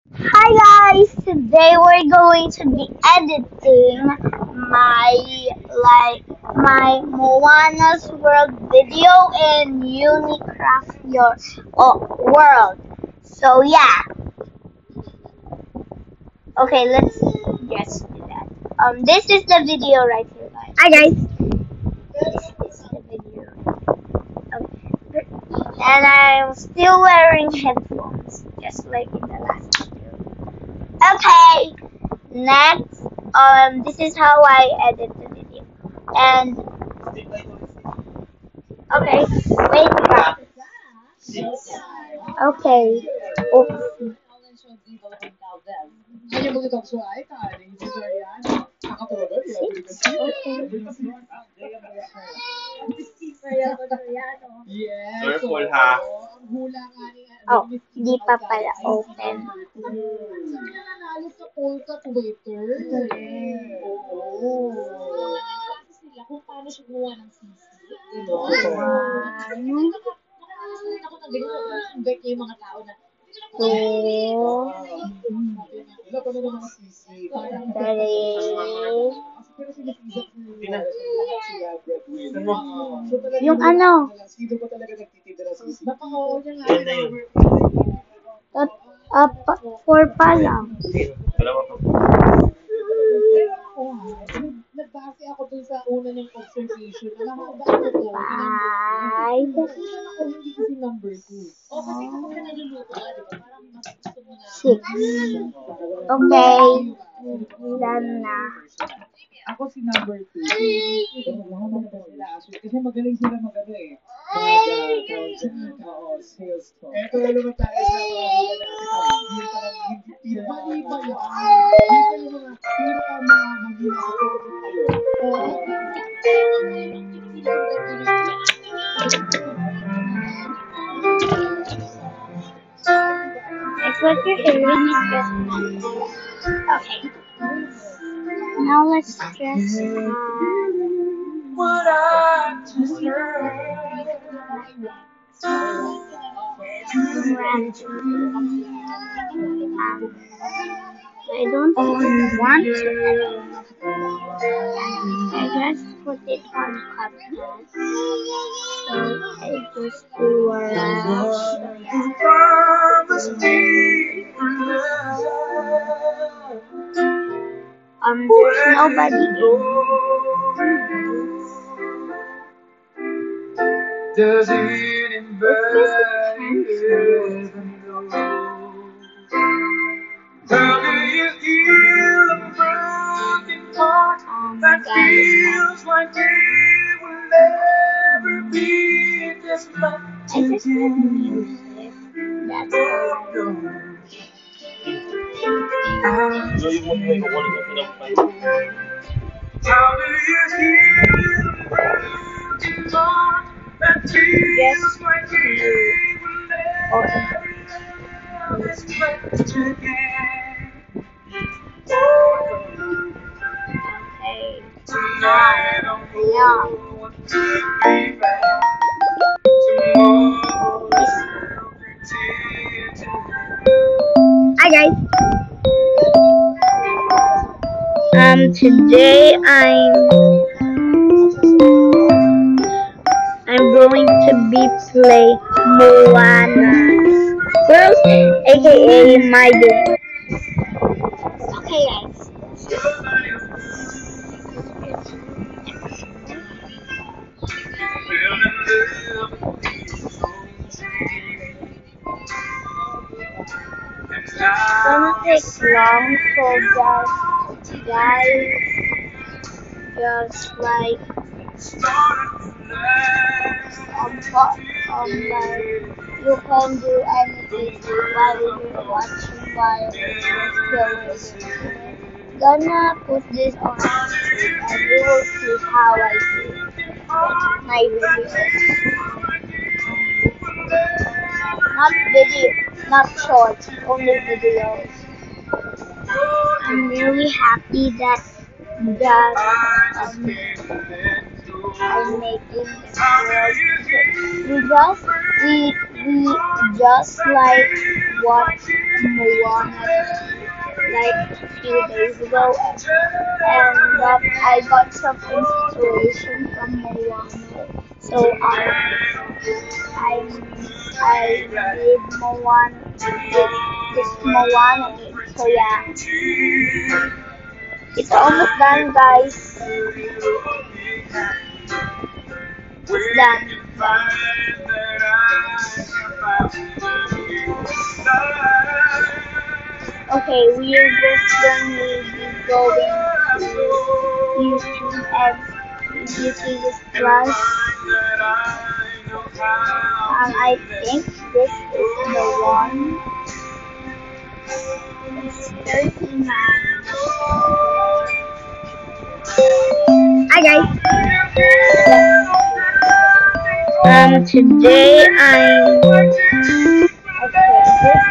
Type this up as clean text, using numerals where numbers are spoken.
Hi guys, today we're going to be editing my my Moana's World video in Unicraft Your World. So yeah, okay, let's just do that. This is the video right here, guys. Hi guys. This is the video. Okay. And I'm still wearing headphones, just like in the last video. Okay. Next, this is how I edit the video. And okay, wait. Okay. Oops. Careful ha. Oh, di pa pala open. Yung ano? For pa lang. Dalawa pa. Five. Six. Okay. Done na. It's what you're hearing is just okay. Now let's just What I just heard. I don't want to. I just put it on CapCut. So I just do around. Promise me There's nobody in. Does anybody ever know? How do you heal a broken heart that feels like it will never be just like I just have music. That's all. How do you heal a broken heart that feels like it will never be just like again? Okay. Tonight I'm going to be back. Tomorrow is pretend to Hi guys. Today I'm going to be play Moana's World, aka my game. Okay guys. It's gonna take long, so guys, just like like you can do anything while you're watching while you're gonna put this on YouTube and you will see how I do my videos. Not shorts, only videos. I'm really happy that I'm making this world. We we just like watched Moana like a few days ago, and I got some inspiration from Moana. So I made Moana this Moana game. So yeah, it's almost done, guys. It's done. Okay, we're just going to be going to YouTube and YouTube is plus. I think this is the one. It's 39. Hi guys. Today I'm okay. This